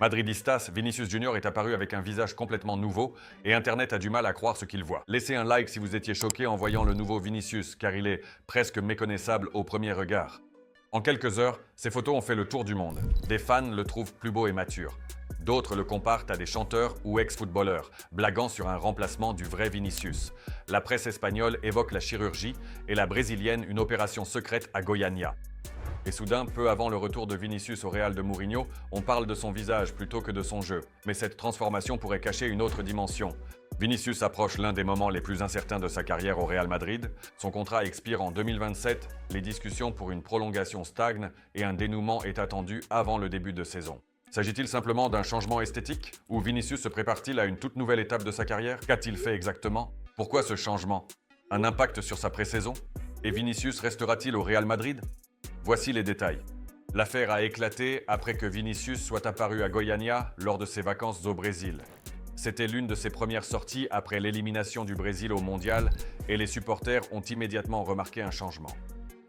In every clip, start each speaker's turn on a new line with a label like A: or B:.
A: Madridistas, Vinicius Junior est apparu avec un visage complètement nouveau et Internet a du mal à croire ce qu'il voit. Laissez un like si vous étiez choqué en voyant le nouveau Vinicius, car il est presque méconnaissable au premier regard. En quelques heures, ces photos ont fait le tour du monde. Des fans le trouvent plus beau et mature. D'autres le comparent à des chanteurs ou ex-footballeurs, blaguant sur un remplacement du vrai Vinicius. La presse espagnole évoque la chirurgie et la brésilienne une opération secrète à Goiânia. Et soudain, peu avant le retour de Vinicius au Real de Mourinho, on parle de son visage plutôt que de son jeu. Mais cette transformation pourrait cacher une autre dimension. Vinicius approche l'un des moments les plus incertains de sa carrière au Real Madrid. Son contrat expire en 2027, les discussions pour une prolongation stagnent et un dénouement est attendu avant le début de saison. S'agit-il simplement d'un changement esthétique? Ou Vinicius se prépare-t-il à une toute nouvelle étape de sa carrière? Qu'a-t-il fait exactement? Pourquoi ce changement? Un impact sur sa pré-saison? Et Vinicius restera-t-il au Real Madrid? Voici les détails. L'affaire a éclaté après que Vinicius soit apparu à Goiânia lors de ses vacances au Brésil. C'était l'une de ses premières sorties après l'élimination du Brésil au Mondial et les supporters ont immédiatement remarqué un changement.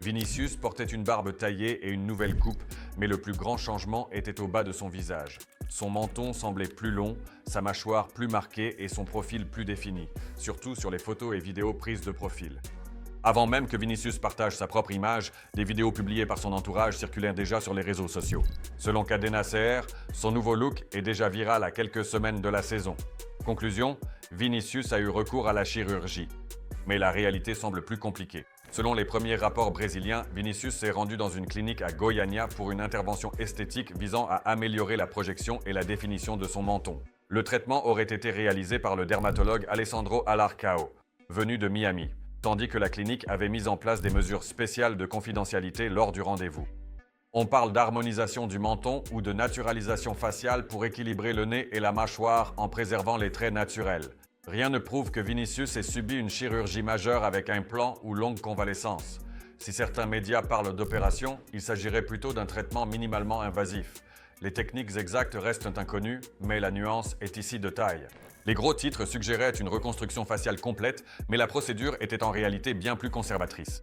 A: Vinicius portait une barbe taillée et une nouvelle coupe, mais le plus grand changement était au bas de son visage. Son menton semblait plus long, sa mâchoire plus marquée et son profil plus défini, surtout sur les photos et vidéos prises de profil. Avant même que Vinicius partage sa propre image, des vidéos publiées par son entourage circulaient déjà sur les réseaux sociaux. Selon Cadena CR, son nouveau look est déjà viral à quelques semaines de la saison. Conclusion, Vinicius a eu recours à la chirurgie. Mais la réalité semble plus compliquée. Selon les premiers rapports brésiliens, Vinicius s'est rendu dans une clinique à Goiânia pour une intervention esthétique visant à améliorer la projection et la définition de son menton. Le traitement aurait été réalisé par le dermatologue Alessandro Alarcao, venu de Miami, tandis que la clinique avait mis en place des mesures spéciales de confidentialité lors du rendez-vous. On parle d'harmonisation du menton ou de naturalisation faciale pour équilibrer le nez et la mâchoire en préservant les traits naturels. Rien ne prouve que Vinicius ait subi une chirurgie majeure avec un plan ou longue convalescence. Si certains médias parlent d'opération, il s'agirait plutôt d'un traitement minimalement invasif. Les techniques exactes restent inconnues, mais la nuance est ici de taille. Les gros titres suggéraient une reconstruction faciale complète, mais la procédure était en réalité bien plus conservatrice.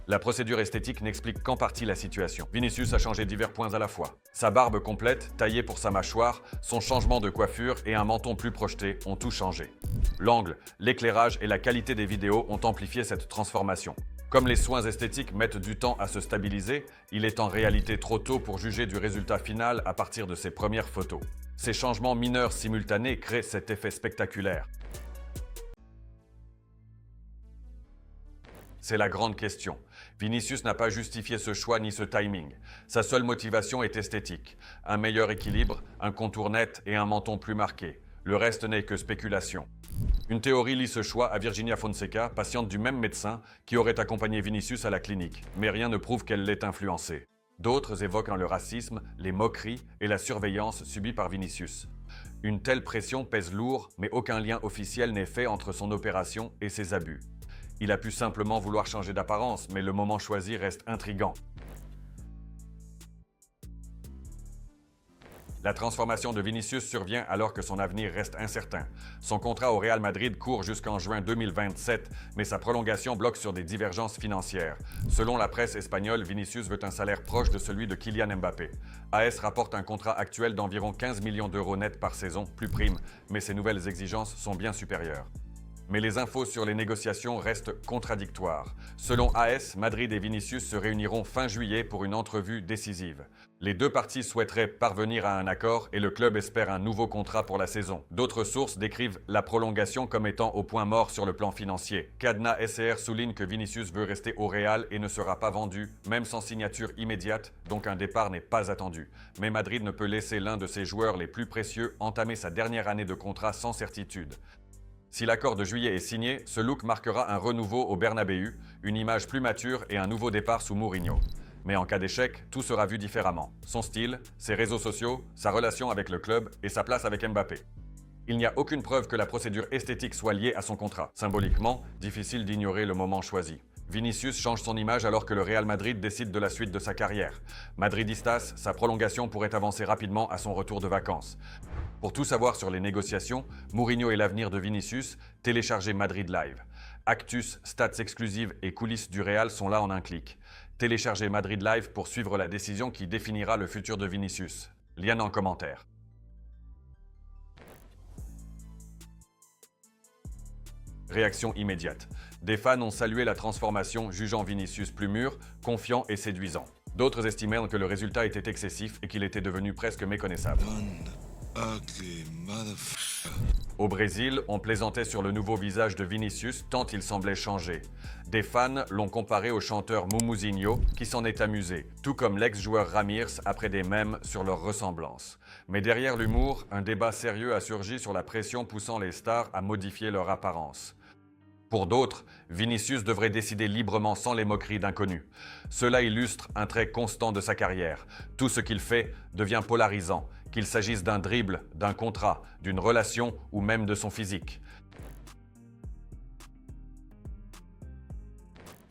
A: La procédure esthétique n'explique qu'en partie la situation. Vinicius a changé divers points à la fois. Sa barbe complète, taillée pour sa mâchoire, son changement de coiffure et un menton plus projeté ont tout changé. L'angle, l'éclairage et la qualité des vidéos ont amplifié cette transformation. Comme les soins esthétiques mettent du temps à se stabiliser, il est en réalité trop tôt pour juger du résultat final à partir de ses premières photos. Ces changements mineurs simultanés créent cet effet spectaculaire. C'est la grande question. Vinicius n'a pas justifié ce choix ni ce timing. Sa seule motivation est esthétique. Un meilleur équilibre, un contour net et un menton plus marqué. Le reste n'est que spéculation. Une théorie lie ce choix à Virginia Fonseca, patiente du même médecin qui aurait accompagné Vinicius à la clinique, mais rien ne prouve qu'elle l'ait influencé. D'autres évoquent le racisme, les moqueries et la surveillance subie par Vinicius. Une telle pression pèse lourd, mais aucun lien officiel n'est fait entre son opération et ses abus. Il a pu simplement vouloir changer d'apparence, mais le moment choisi reste intriguant. La transformation de Vinicius survient alors que son avenir reste incertain. Son contrat au Real Madrid court jusqu'en juin 2027, mais sa prolongation bloque sur des divergences financières. Selon la presse espagnole, Vinicius veut un salaire proche de celui de Kylian Mbappé. AS rapporte un contrat actuel d'environ 15 millions d'euros net par saison, plus prime, mais ces nouvelles exigences sont bien supérieures. Mais les infos sur les négociations restent contradictoires. Selon AS, Madrid et Vinicius se réuniront fin juillet pour une entrevue décisive. Les deux parties souhaiteraient parvenir à un accord et le club espère un nouveau contrat pour la saison. D'autres sources décrivent la prolongation comme étant au point mort sur le plan financier. Cadena SR souligne que Vinicius veut rester au Real et ne sera pas vendu, même sans signature immédiate, donc un départ n'est pas attendu. Mais Madrid ne peut laisser l'un de ses joueurs les plus précieux entamer sa dernière année de contrat sans certitude. Si l'accord de juillet est signé, ce look marquera un renouveau au Bernabéu, une image plus mature et un nouveau départ sous Mourinho. Mais en cas d'échec, tout sera vu différemment. Son style, ses réseaux sociaux, sa relation avec le club et sa place avec Mbappé. Il n'y a aucune preuve que la procédure esthétique soit liée à son contrat. Symboliquement, difficile d'ignorer le moment choisi. Vinicius change son image alors que le Real Madrid décide de la suite de sa carrière. Madridistas, sa prolongation pourrait avancer rapidement à son retour de vacances. Pour tout savoir sur les négociations, Mourinho et l'avenir de Vinicius, téléchargez Madrid Live. Actus, stats exclusives et coulisses du Real sont là en un clic. Téléchargez Madrid Live pour suivre la décision qui définira le futur de Vinicius. Lien en commentaire. Réaction immédiate. Des fans ont salué la transformation, jugeant Vinicius plus mûr, confiant et séduisant. D'autres estimèrent que le résultat était excessif et qu'il était devenu presque méconnaissable. Au Brésil, on plaisantait sur le nouveau visage de Vinicius tant il semblait changer. Des fans l'ont comparé au chanteur Mumuzinho qui s'en est amusé, tout comme l'ex-joueur Ramires après des mèmes sur leur ressemblance. Mais derrière l'humour, un débat sérieux a surgi sur la pression poussant les stars à modifier leur apparence. Pour d'autres, Vinicius devrait décider librement sans les moqueries d'inconnus. Cela illustre un trait constant de sa carrière. Tout ce qu'il fait devient polarisant, qu'il s'agisse d'un dribble, d'un contrat, d'une relation ou même de son physique.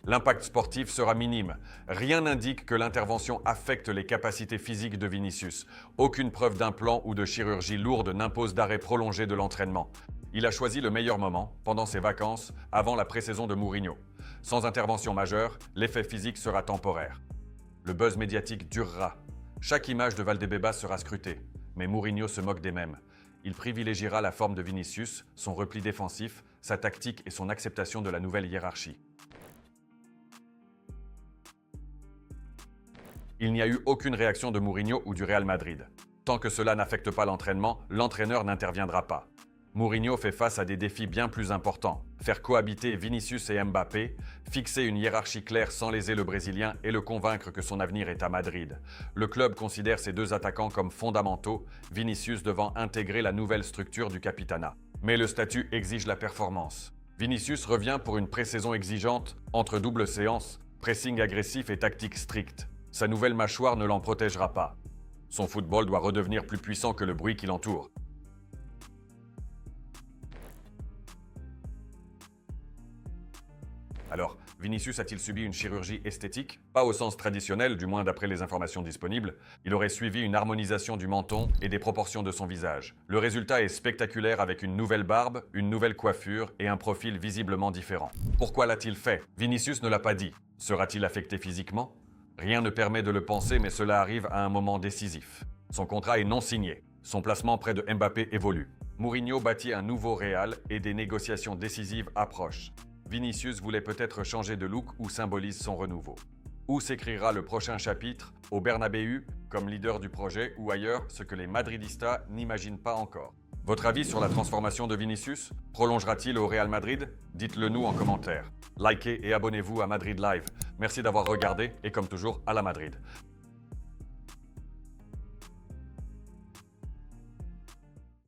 A: L'impact sportif sera minime. Rien n'indique que l'intervention affecte les capacités physiques de Vinicius. Aucune preuve d'implant ou de chirurgie lourde n'impose d'arrêt prolongé de l'entraînement. Il a choisi le meilleur moment, pendant ses vacances, avant la pré-saison de Mourinho. Sans intervention majeure, l'effet physique sera temporaire. Le buzz médiatique durera. Chaque image de Valdebebas sera scrutée. Mais Mourinho se moque des mêmes. Il privilégiera la forme de Vinicius, son repli défensif, sa tactique et son acceptation de la nouvelle hiérarchie. Il n'y a eu aucune réaction de Mourinho ou du Real Madrid. Tant que cela n'affecte pas l'entraînement, l'entraîneur n'interviendra pas. Mourinho fait face à des défis bien plus importants. Faire cohabiter Vinicius et Mbappé, fixer une hiérarchie claire sans léser le Brésilien et le convaincre que son avenir est à Madrid. Le club considère ces deux attaquants comme fondamentaux, Vinicius devant intégrer la nouvelle structure du Capitana. Mais le statut exige la performance. Vinicius revient pour une pré-saison exigeante, entre double séance, pressing agressif et tactique stricte. Sa nouvelle mâchoire ne l'en protégera pas. Son football doit redevenir plus puissant que le bruit qui l'entoure. Alors, Vinicius a-t-il subi une chirurgie esthétique? Pas au sens traditionnel, du moins d'après les informations disponibles. Il aurait suivi une harmonisation du menton et des proportions de son visage. Le résultat est spectaculaire avec une nouvelle barbe, une nouvelle coiffure et un profil visiblement différent. Pourquoi l'a-t-il fait? Vinicius ne l'a pas dit. Sera-t-il affecté physiquement? Rien ne permet de le penser, mais cela arrive à un moment décisif. Son contrat est non signé. Son placement près de Mbappé évolue. Mourinho bâtit un nouveau Real et des négociations décisives approchent. Vinicius voulait peut-être changer de look ou symbolise son renouveau. Où s'écrira le prochain chapitre? Au Bernabéu, comme leader du projet, ou ailleurs, ce que les Madridistas n'imaginent pas encore. Votre avis sur la transformation de Vinicius? Prolongera-t-il au Real Madrid? Dites-le nous en commentaire. Likez et abonnez-vous à Madrid Live. Merci d'avoir regardé et comme toujours, à la Madrid.